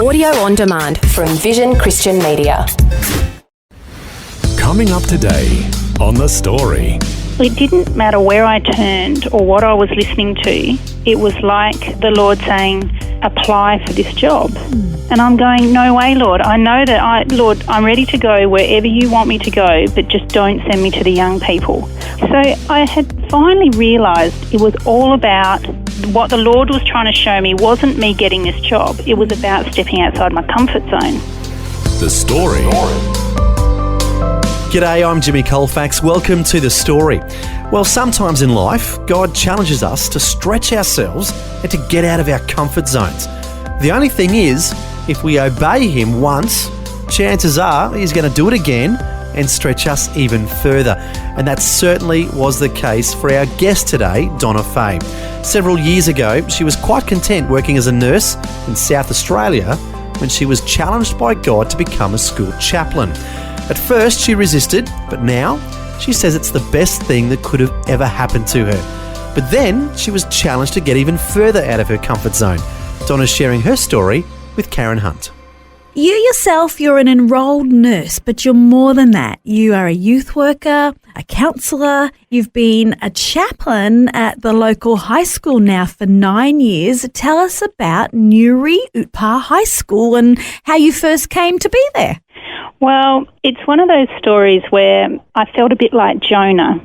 Audio on demand from Vision Christian Media. Coming up today on The Story. It didn't matter where I turned or what I was listening to. It was like the Lord saying, apply for this job. And I'm going, no way, Lord. I know that, Lord, I'm ready to go wherever you want me to go, but just don't send me to the young people. So I had finally realised it was all about what the Lord was trying to show me wasn't me getting this job. It was about stepping outside my comfort zone. The Story. G'day, I'm Jimmy Colefax. Welcome to The Story. Well, sometimes in life, God challenges us to stretch ourselves and to get out of our comfort zones. The only thing is, if we obey Him once, chances are He's going to do it again and stretch us even further. And that certainly was the case for our guest today, Donna Fay. Several years ago, she was quite content working as a nurse in South Australia when she was challenged by God to become a school chaplain. At first, she resisted, but now she says it's the best thing that could have ever happened to her. But then she was challenged to get even further out of her comfort zone. Donna's sharing her story with Karen Hunt. You yourself, you're an enrolled nurse, but you're more than that. You are a youth worker, a counsellor. You've been a chaplain at the local high school now for 9 years. Tell us about Newry Utpah High School and how you first came to be there. Well, it's one of those stories where I felt a bit like Jonah.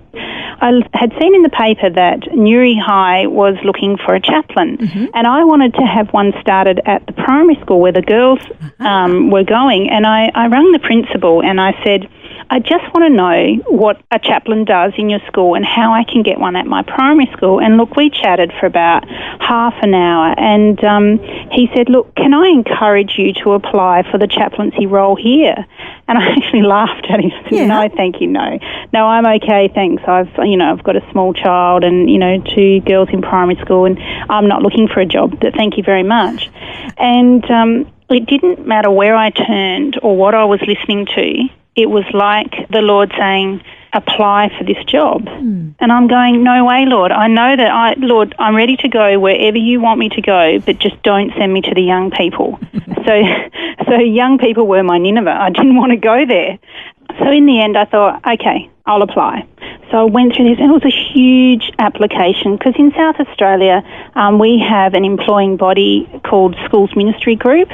I had seen in the paper that Newry High was looking for a chaplain, and I wanted to have one started at the primary school where the girls were going. And I rang the principal and I said, I just want to know what a chaplain does in your school and how I can get one at my primary school. And look, we chatted for about half an hour, and he said, look, can I encourage you to apply for the chaplaincy role here? And I actually laughed at him. I said, no, thank you, no. No, I'm okay, thanks. I've got a small child and, 2 girls in primary school, and I'm not looking for a job, but thank you very much. And it didn't matter where I turned or what I was listening to. It was like the Lord saying, apply for this job. And I'm going, no way, Lord. I know that, Lord, I'm ready to go wherever you want me to go, but just don't send me to the young people. So young people were my Nineveh. I didn't want to go there. So in the end, I thought, okay, I'll apply. So I went through this, and it was a huge application because in South Australia, we have an employing body called Schools Ministry Group,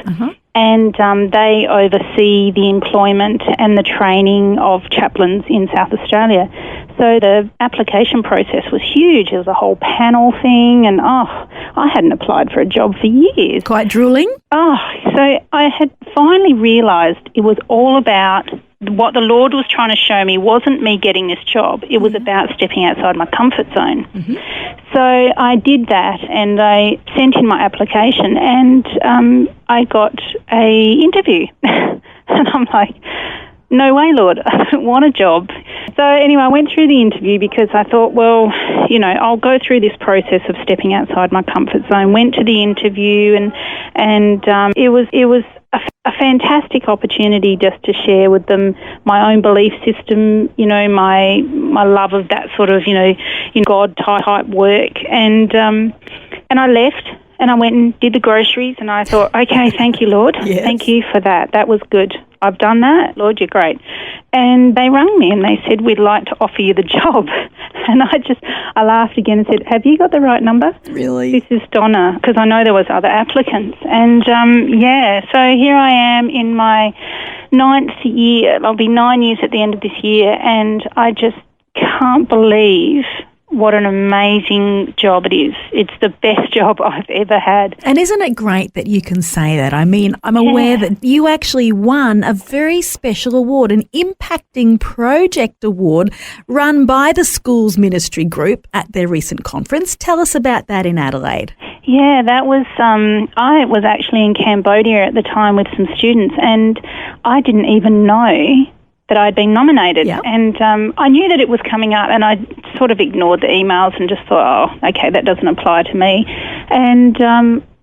and they oversee the employment and the training of chaplains in South Australia. So the application process was huge. There was a whole panel thing, and I hadn't applied for a job for years. Quite drooling? So I had finally realised it was all about what the Lord was trying to show me wasn't me getting this job. It was about stepping outside my comfort zone. So I did that, and I sent in my application, and I got a interview. And I'm like, no way, Lord, I don't want a job. So anyway, I went through the interview because I thought, well, I'll go through this process of stepping outside my comfort zone. Went to the interview, and it was a fantastic opportunity just to share with them my own belief system, my love of that sort of, God type work. And I left, and I went and did the groceries, and I thought, okay, thank you, Lord. Yes. Thank you for that. That was good. I've done that. Lord, you're great. And they rang me and they said, we'd like to offer you the job. And I laughed again and said, have you got the right number? Really? This is Donna, because I know there was other applicants. And so here I am in my 9th year. I'll be 9 years at the end of this year, and I just can't believe what an amazing job it is. It's the best job I've ever had. And isn't it great that you can say that? I mean, I'm aware that you actually won a very special award, an Impacting Project Award run by the Schools Ministry Group at their recent conference. Tell us about that in Adelaide. Yeah, that was, I was actually in Cambodia at the time with some students, and I didn't even know that I'd been nominated. Yep. And I knew that it was coming up, and I sort of ignored the emails and just thought, oh, okay, that doesn't apply to me. And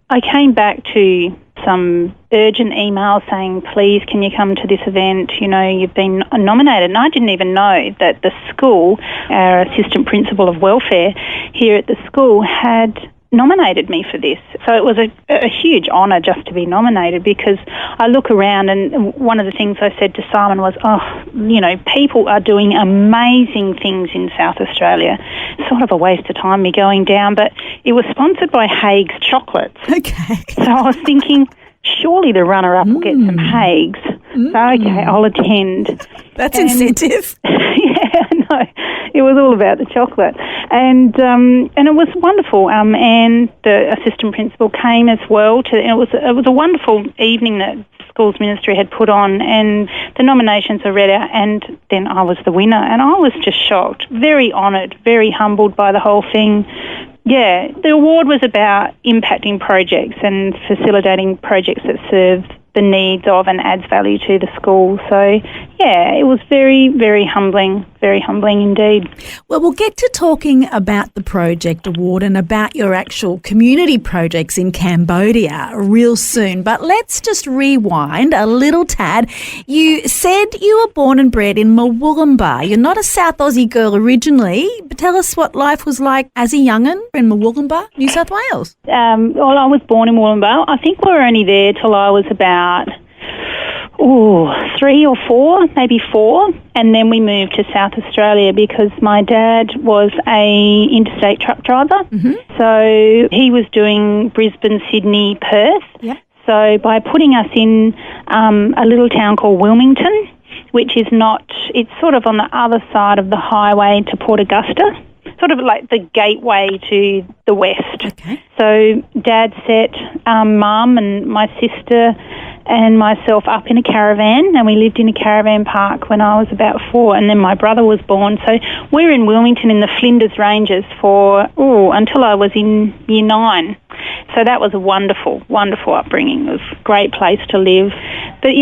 I came back to some urgent emails saying, please, can you come to this event? You've been nominated. And I didn't even know that the school, our assistant principal of welfare here at the school, had nominated me for this. So it was a huge honour just to be nominated, because I look around and one of the things I said to Simon was, people are doing amazing things in South Australia. Sort of a waste of time me going down, but it was sponsored by Haig's Chocolates. Okay. So I was thinking, surely the runner-up will get some Haig's. So, okay, I'll attend. That's incentive. Yeah, no, it was all about the chocolate. And it was wonderful. And the assistant principal came as well. It was a wonderful evening that Schools Ministry had put on, and the nominations are read out, and then I was the winner. And I was just shocked, very honoured, very humbled by the whole thing. Yeah, the award was about impacting projects and facilitating projects that serve the needs of and adds value to the school. So, yeah, it was very, very humbling indeed. Well, we'll get to talking about the project award and about your actual community projects in Cambodia real soon. But let's just rewind a little tad. You said you were born and bred in Murwillumbah. You're not a South Aussie girl originally, but tell us what life was like as a young'un in Murwillumbah, New South Wales. Well, I was born in Murwillumbah. I think we were only there till I was about 3 or 4, maybe 4, and then we moved to South Australia because my dad was a interstate truck driver. So he was doing Brisbane, Sydney, Perth. Yep. So by putting us in a little town called Wilmington, which is it's sort of on the other side of the highway to Port Augusta, sort of like the gateway to the west. Okay. So Dad set Mum and my sister and myself up in a caravan, and we lived in a caravan park when I was about 4, and then my brother was born. So we were in Wilmington in the Flinders Ranges until I was in year 9. So that was a wonderful, wonderful upbringing. It was a great place to live. But,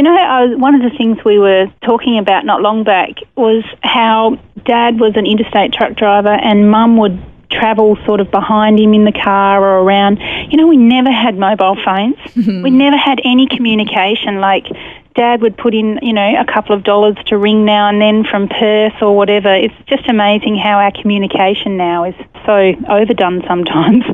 one of the things we were talking about not long back was how Dad was an interstate truck driver and Mum would travel sort of behind him in the car or around. We never had mobile phones. We never had any communication. Like, Dad would put in, a couple of dollars to ring now and then from Perth or whatever. It's just amazing how our communication now is so overdone sometimes.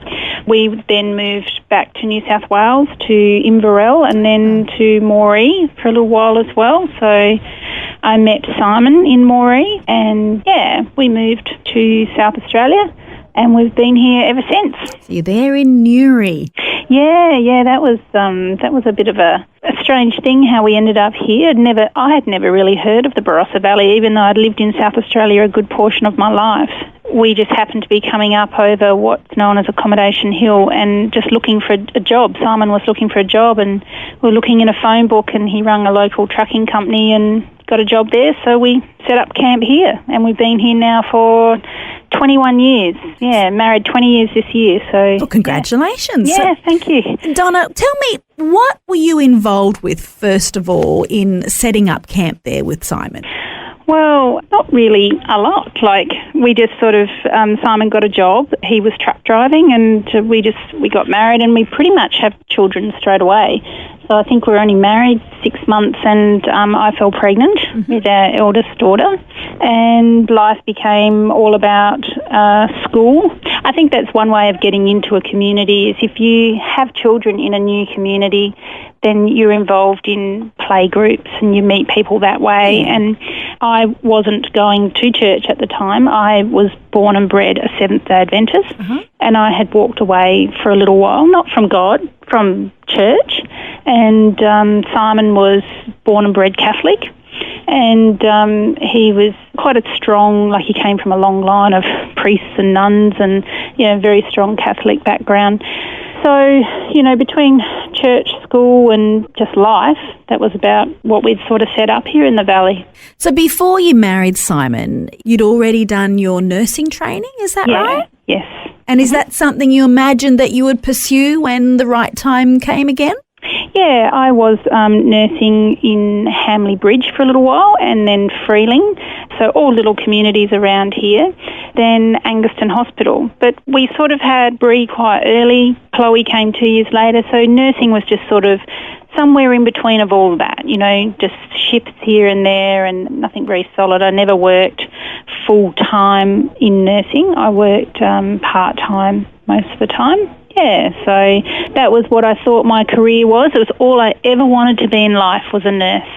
We then moved back to New South Wales, to Inverell, and then to Moree for a little while as well. So I met Simon in Moree, and, we moved to South Australia. And we've been here ever since. So you're there in Newry. Yeah, that was a bit of a strange thing how we ended up here. I had never really heard of the Barossa Valley, even though I'd lived in South Australia a good portion of my life. We just happened to be coming up over what's known as Accommodation Hill and just looking for a job. Simon was looking for a job, and we were looking in a phone book, and he rang a local trucking company and got a job there. So we set up camp here, and we've been here now for 21 years. Yeah, married 20 years this year. So, well, congratulations. Yeah, thank you. Donna, tell me, what were you involved with, first of all, in setting up camp there with Simon? Well, not really a lot. Like, we just sort of, Simon got a job. He was truck driving, and we got married, and we pretty much have children straight away. So I think we were only married 6 months, and I fell pregnant with our eldest daughter, and life became all about school. I think that's one way of getting into a community, is if you have children in a new community, then you're involved in play groups and you meet people that way. And I wasn't going to church at the time. I was born and bred a Seventh-day Adventist, and I had walked away for a little while, not from God, from church. And Simon was born and bred Catholic, and he was quite a strong, like, he came from a long line of priests and nuns and, very strong Catholic background. So, between church, school and just life, that was about what we'd sort of set up here in the valley. So before you married Simon, you'd already done your nursing training, is that right? Yes. And is that something you imagined that you would pursue when the right time came again? Yeah, I was nursing in Hamley Bridge for a little while, and then Freeling, so all little communities around here, then Anguston Hospital. But we sort of had Bree quite early. Chloe came 2 years later, so nursing was just sort of somewhere in between of all of that, just shifts here and there and nothing very solid. I never worked full-time in nursing. I worked part-time most of the time. Yeah, so that was what I thought my career was. It was all I ever wanted to be in life was a nurse.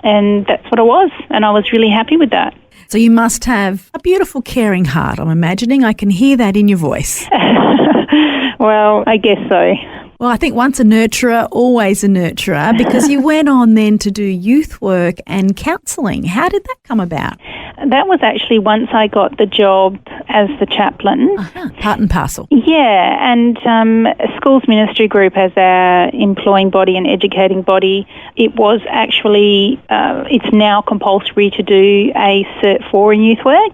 And that's what I was, and I was really happy with that. So you must have a beautiful, caring heart, I'm imagining. I can hear that in your voice. Well, I guess so. Well, I think once a nurturer, always a nurturer, because you went on then to do youth work and counselling. How did that come about? That was actually once I got the job as the chaplain. Part and parcel. Yeah, and Schools Ministry Group as our employing body and educating body, it was actually, it's now compulsory to do a Cert 4 in youth work.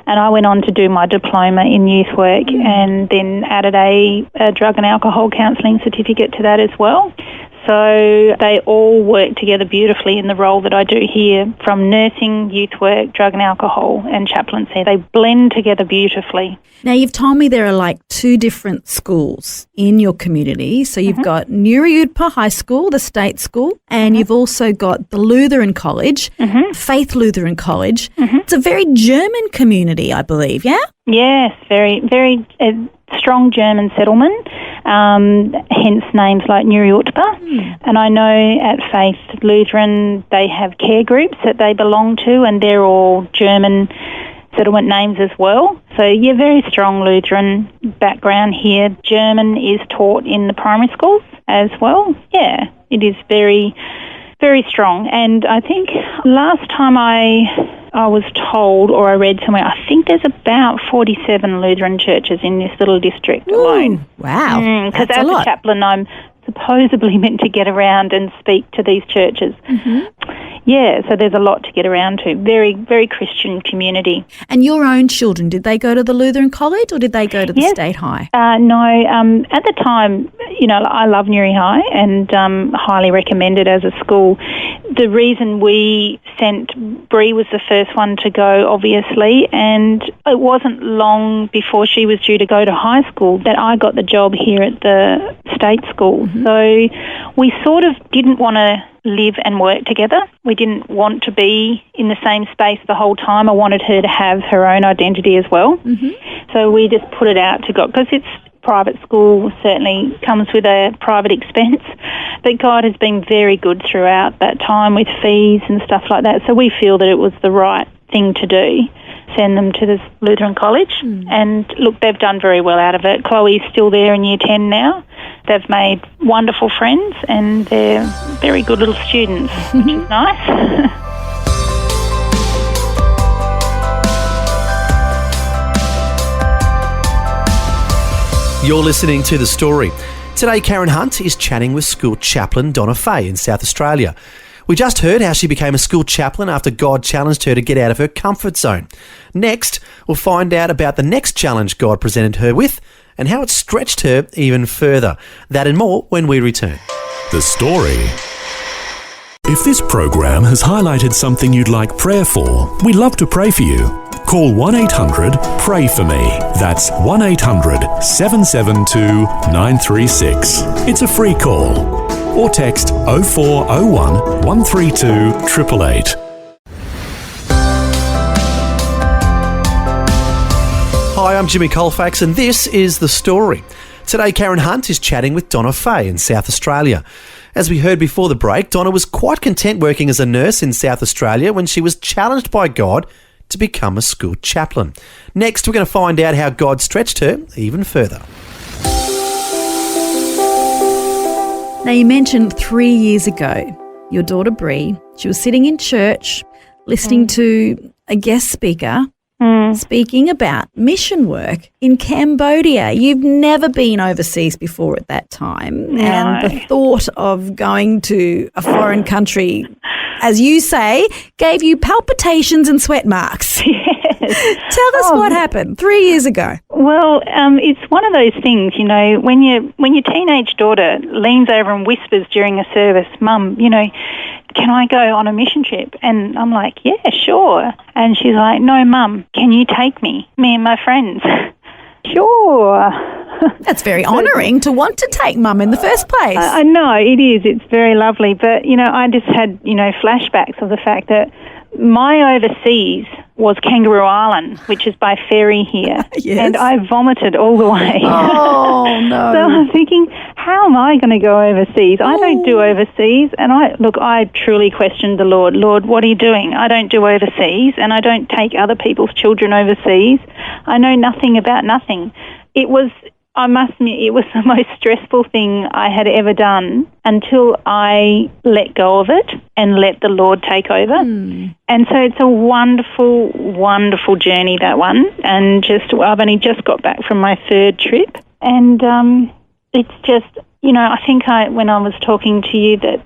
And I went on to do my diploma in youth work and then added a drug and alcohol counselling certificate to that as well. So they all work together beautifully in the role that I do here, from nursing, youth work, drug and alcohol and chaplaincy. They blend together beautifully. Now, you've told me there are like 2 different schools in your community. So you've got Nuriudpa High School, the state school, and you've also got the Lutheran College, Faith Lutheran College. It's a very German community, I believe, yeah? Yes, very, very strong German settlement, hence names like Nuriudpa. And I know at Faith Lutheran they have care groups that they belong to, and they're all German settlement names as well. So, yeah, very strong Lutheran background here. German is taught in the primary schools as well. Yeah, it is very, very strong. And I think last time I was told, or I read somewhere, I think there's about 47 Lutheran churches in this little district alone. Wow. Because as a chaplain, I'm supposedly meant to get around and speak to these churches. Yeah, so there's a lot to get around to. Very, very Christian community. And your own children, did they go to the Lutheran College or did they go to the State High? No, at the time, you know, I love Nuri High and highly recommend it as a school. The reason we sent Bree was the first one to go, obviously, and it wasn't long before she was due to go to high school that I got the job here at the state school. So we sort of didn't want to live and work together. We didn't want to be in the same space the whole time. I wanted her to have her own identity as well. So we just put it out to God, because it's private school, certainly comes with a private expense. But God has been very good throughout that time with fees and stuff like that. So we feel that it was the right thing to do, send them to the Lutheran College. And look, they've done very well out of it. Chloe's still there in Year 10 now. They've made wonderful friends and they're very good little students, which is nice. You're listening to The Story. Today, Karen Hunt is chatting with school chaplain Donna Fay in South Australia. We just heard how she became a school chaplain after God challenged her to get out of her comfort zone. Next, we'll find out about the next challenge God presented her with and how it stretched her even further. That and more when we return. The Story. If this program has highlighted something you'd like prayer for, we'd love to pray for you. Call 1-800-PRAY-FOR-ME. That's 1-800-772-936. It's a free call. Or text 0401 132 888. Hi, I'm Jimmy Colefax and this is The Story. Today, Karen Hunt is chatting with Donna Fay in South Australia. As we heard before the break, Donna was quite content working as a nurse in South Australia when she was challenged by God to become a school chaplain. Next, we're going to find out how God stretched her even further. Now, you mentioned 3 years ago, your daughter Bree, she was sitting in church listening to a guest speaker speaking about mission work in Cambodia. You've never been overseas before at that time. No. And the thought of going to a foreign country, as you say, gave you palpitations and sweat marks. Yes. Tell us what happened 3 years ago. Well, it's one of those things, you know, when your teenage daughter leans over and whispers during a service, "Mum, you know, can I go on a mission trip?" And I'm like, "Yeah, sure." And she's like, "No, Mum, can you take me and my friends?" Sure. That's very honouring to want to take Mum in the first place. I know, it is. It's very lovely. But, you know, I just had, you know, flashbacks of the fact that my overseas was Kangaroo Island, which is by ferry here. Yes. And I vomited all the way. Oh, no. So I'm thinking, how am I going to go overseas? I don't do overseas. And I truly questioned the Lord. Lord, what are you doing? I don't do overseas, and I don't take other people's children overseas. I know nothing about nothing. I must admit, it was the most stressful thing I had ever done until I let go of it and let the Lord take over. And so it's a wonderful, wonderful journey, that one. And I've only just got back from my third trip. And it's just, I think when I was talking to you that,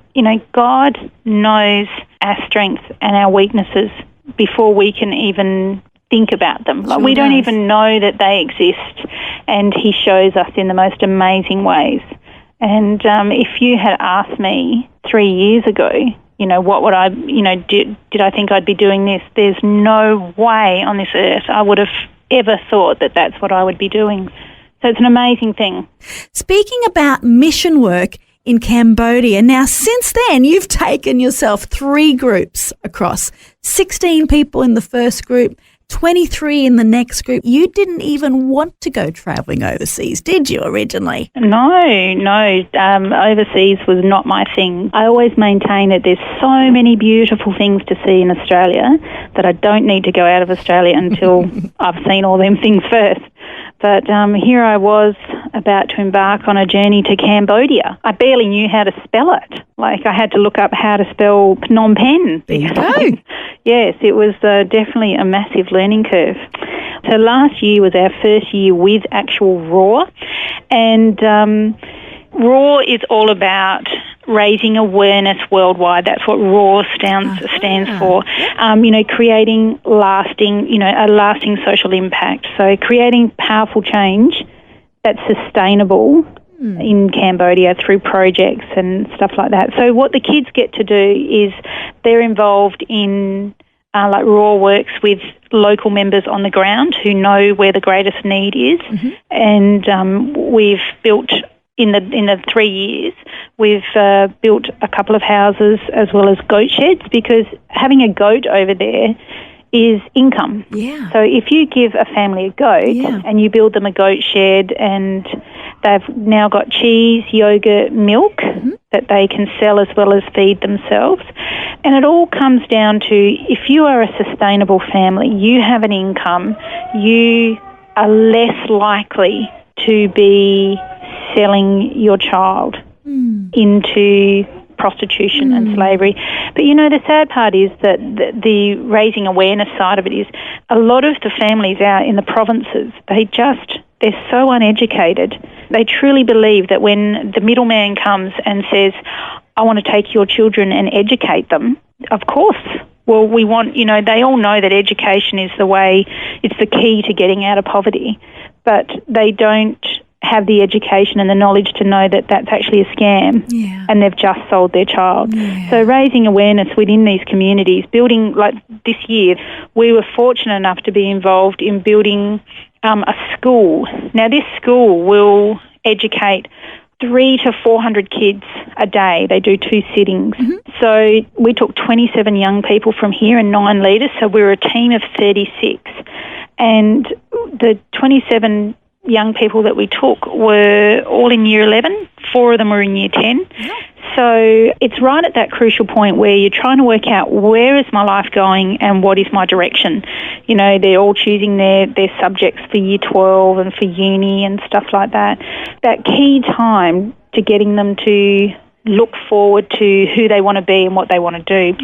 God knows our strengths and our weaknesses before we can even think about them. Like, we don't even know that they exist, and He shows us in the most amazing ways. And if you had asked me 3 years ago, what would I, did I think I'd be doing this? There's no way on this earth I would have ever thought that that's what I would be doing. So it's an amazing thing. Speaking about mission work in Cambodia, now since then you've taken yourself 3 groups across, 16 people in the first group, 23 in the next group. You didn't even want to go travelling overseas, did you, originally? No. Overseas was not my thing. I always maintain that there's so many beautiful things to see in Australia that I don't need to go out of Australia until I've seen all them things first. But here I was about to embark on a journey to Cambodia. I barely knew how to spell it. Like, I had to look up how to spell Phnom Penh. There you go. Yes, it was definitely a massive learning curve. So last year was our first year with actual RAW. And RAW is all about raising awareness worldwide. That's what RAW stands for. Creating a lasting social impact. So creating powerful change that's sustainable in Cambodia through projects and stuff like that. So what the kids get to do is they're involved in RAW works with local members on the ground who know where the greatest need is. And we've built in the 3 years, we've built a couple of houses as well as goat sheds, because having a goat over there is income. Yeah. So if you give a family a goat and you build them a goat shed, and they've now got cheese, yogurt, milk that they can sell as well as feed themselves. And it all comes down to, if you are a sustainable family, you have an income, you are less likely to be selling your child into prostitution and slavery. But the sad part is that the raising awareness side of it is a lot of the families out in the provinces, they're so uneducated. They truly believe that when the middleman comes and says, I want to take your children and educate them, of course. Well, we want, they all know that education is the way, it's the key to getting out of poverty, but they don't have the education and the knowledge to know that that's actually a scam, and they've just sold their child. So raising awareness within these communities, building, like this year, we were fortunate enough to be involved in building a school. Now, this school will educate 300 to 400 kids a day. They do 2 sittings. So we took 27 young people from here and 9 leaders, so we were a team of 36. And the 27 young people that we took were all in Year 11. 4 of them were in Year 10. So it's right at that crucial point where you're trying to work out, where is my life going and what is my direction? They're all choosing their subjects for Year 12 and for uni and stuff like that. That key time to getting them to look forward to who they want to be and what they want to do.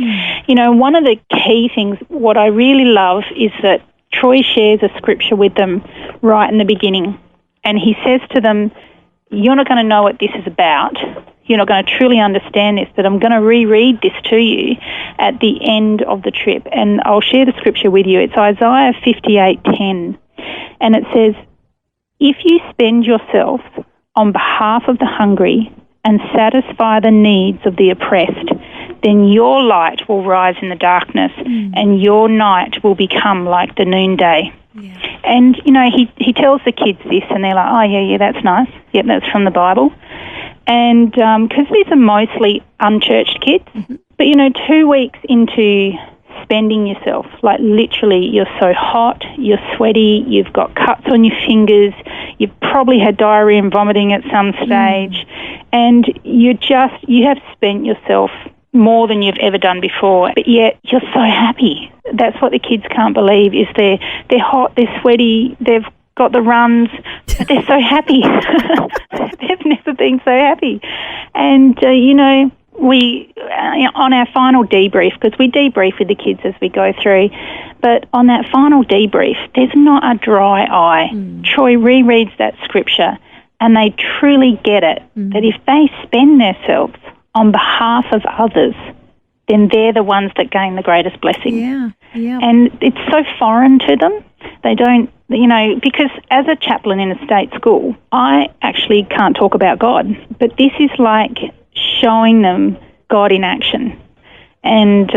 One of the key things, what I really love, is that Troy shares a scripture with them right in the beginning, and he says to them, you're not going to know what this is about. You're not going to truly understand this, but I'm going to reread this to you at the end of the trip, and I'll share the scripture with you. It's Isaiah 58:10, and it says, if you spend yourself on behalf of the hungry and satisfy the needs of the oppressed, then your light will rise in the darkness and your night will become like the noonday. And, he tells the kids this, and they're like, oh, yeah, that's nice. Yep, that's from the Bible. And because these are mostly unchurched kids, but, 2 weeks into spending yourself. Like literally, you're so hot, you're sweaty, you've got cuts on your fingers, you've probably had diarrhea and vomiting at some stage, and you have spent yourself more than you've ever done before, but yet you're so happy. That's what the kids can't believe, is they're hot, they're sweaty, they've got the runs, but they're so happy. They've never been so happy. And, we, on our final debrief, because we debrief with the kids as we go through, but on that final debrief, there's not a dry eye. Troy rereads that scripture and they truly get it, that if they spend themselves on behalf of others, then they're the ones that gain the greatest blessing. Yeah. And it's so foreign to them. They don't, because as a chaplain in a state school, I actually can't talk about God, but this is like showing them God in action. And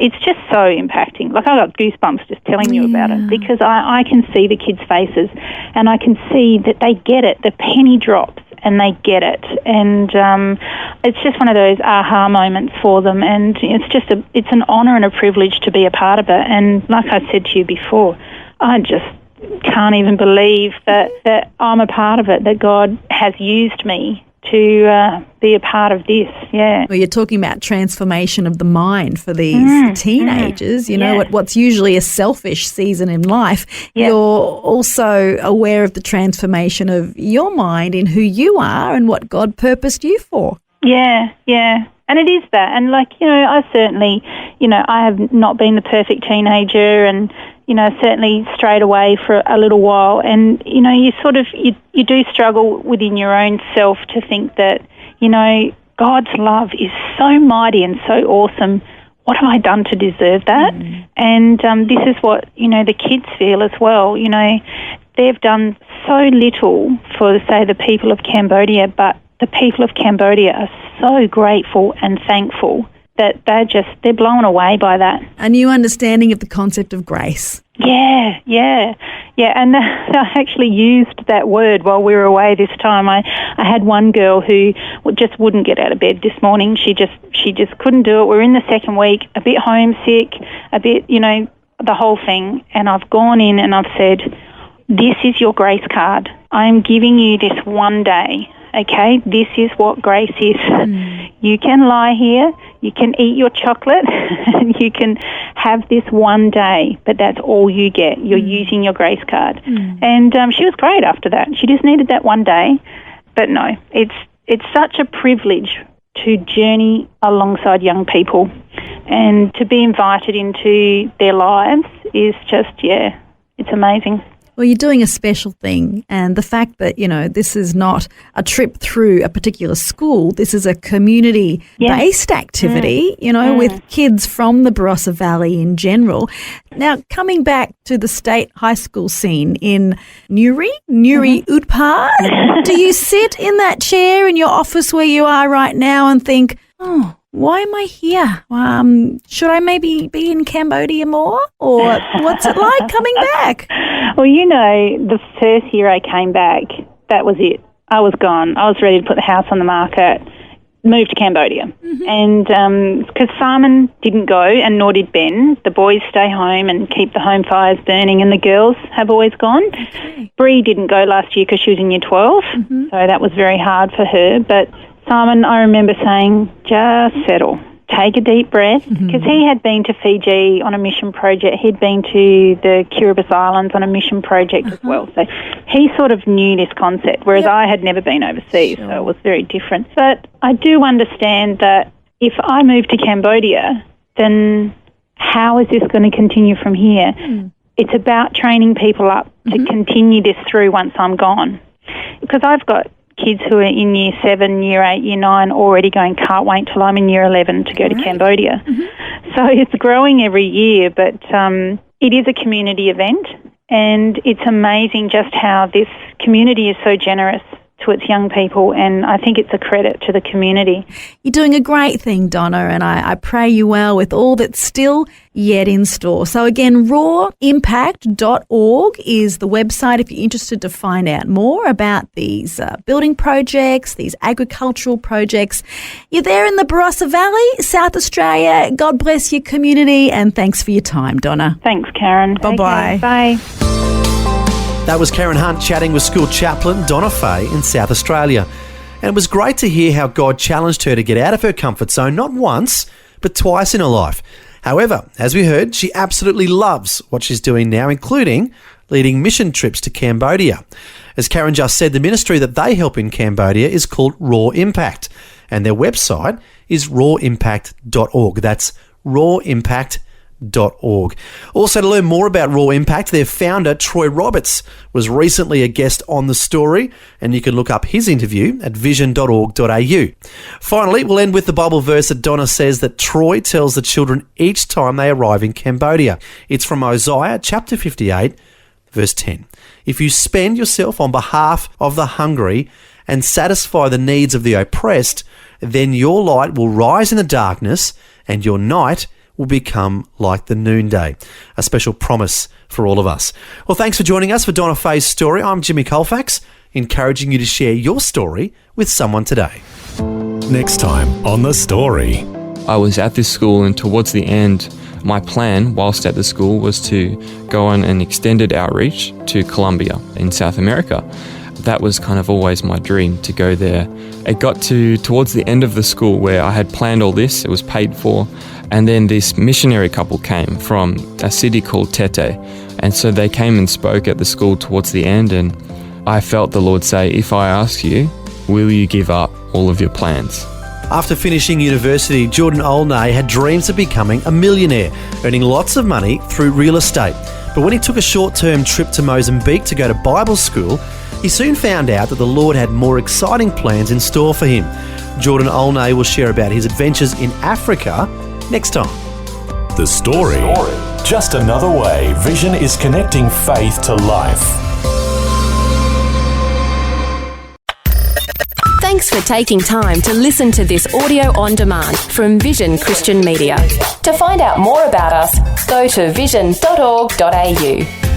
it's just so impacting. Like, I got goosebumps just telling you about it, because I can see the kids' faces and I can see that they get it. The penny drops and they get it. And it's just one of those aha moments for them. And it's an honour and a privilege to be a part of it. And like I said to you before, I just can't even believe that I'm a part of it, that God has used me to be a part of this, yeah. Well, you're talking about transformation of the mind for these teenagers, what's usually a selfish season in life. You're also aware of the transformation of your mind in who you are and what God purposed you for. Yeah. And it is that. And I certainly, I have not been the perfect teenager, and, certainly strayed away for a little while. And, you do struggle within your own self to think that, God's love is so mighty and so awesome. What have I done to deserve that? And this is what, the kids feel as well. They've done so little for, say, the people of Cambodia, but the people of Cambodia are so grateful and thankful that they're blown away by that. A new understanding of the concept of grace. Yeah. And I actually used that word while we were away this time. I had one girl who just wouldn't get out of bed this morning. She just couldn't do it. We're in the second week, a bit homesick, a bit, the whole thing. And I've gone in and I've said, this is your grace card. I'm giving you this one day. Okay, this is what grace is. You can lie here, you can eat your chocolate, and you can have this one day, but that's all you get. You're using your grace card. And she was great after that. She just needed that one day. But no, it's such a privilege to journey alongside young people, and to be invited into their lives is just, it's amazing. Well, you're doing a special thing, and the fact that, this is not a trip through a particular school, this is a community-based activity, with kids from the Barossa Valley in general. Now, coming back to the state high school scene in Nuri Utpar, do you sit in that chair in your office where you are right now and think, why am I here? Should I maybe be in Cambodia more? Or what's it like coming back? Well, the first year I came back, that was it. I was gone. I was ready to put the house on the market, move to Cambodia. And because Simon didn't go and nor did Ben, the boys stay home and keep the home fires burning, and the girls have always gone. Okay. Bree didn't go last year because she was in year 12, so that was very hard for her. But Simon, I remember saying, just settle, take a deep breath, because he had been to Fiji on a mission project. He'd been to the Kiribati Islands on a mission project as well. So he sort of knew this concept, whereas I had never been overseas, so it was very different. But I do understand that if I move to Cambodia, then how is this going to continue from here? It's about training people up to continue this through once I'm gone. Because I've got kids who are in year 7, year 8, year 9 already going, can't wait till I'm in year 11 to go to Cambodia. So it's growing every year, but it is a community event, and it's amazing just how this community is so generous to its young people, and I think it's a credit to the community. You're doing a great thing, Donna, and I pray you well with all that's still yet in store. So again, rawimpact.org is the website if you're interested to find out more about these building projects, these agricultural projects. You're there in the Barossa Valley, South Australia. God bless your community, and thanks for your time, Donna. Thanks, Karen. Bye-bye. Okay, bye. That was Karen Hunt chatting with school chaplain Donna Fay in South Australia. And it was great to hear how God challenged her to get out of her comfort zone not once, but twice in her life. However, as we heard, she absolutely loves what she's doing now, including leading mission trips to Cambodia. As Karen just said, the ministry that they help in Cambodia is called Raw Impact, and their website is rawimpact.org. That's rawimpact.org. Also, to learn more about Raw Impact, their founder, Troy Roberts, was recently a guest on the story, and you can look up his interview at vision.org.au. Finally, we'll end with the Bible verse that Donna says that Troy tells the children each time they arrive in Cambodia. It's from Isaiah chapter 58, verse 10. If you spend yourself on behalf of the hungry and satisfy the needs of the oppressed, then your light will rise in the darkness and your night will become like the noonday. A special promise for all of us. Well, thanks for joining us for Donna Fay's story. I'm Jimmy Colefax, encouraging you to share your story with someone today. Next time on The Story. I was at this school, and towards the end, my plan whilst at the school was to go on an extended outreach to Colombia in South America. That was kind of always my dream, to go there. It got towards the end of the school where I had planned all this, it was paid for, and then this missionary couple came from a city called Tete. And so they came and spoke at the school towards the end, and I felt the Lord say, if I ask you, will you give up all of your plans? After finishing university, Jordan Olney had dreams of becoming a millionaire, earning lots of money through real estate. But when he took a short-term trip to Mozambique to go to Bible school, he soon found out that the Lord had more exciting plans in store for him. Jordan Olney will share about his adventures in Africa next time. The Story. Just another way Vision is connecting faith to life. Thanks for taking time to listen to this audio on demand from Vision Christian Media. To find out more about us, go to vision.org.au.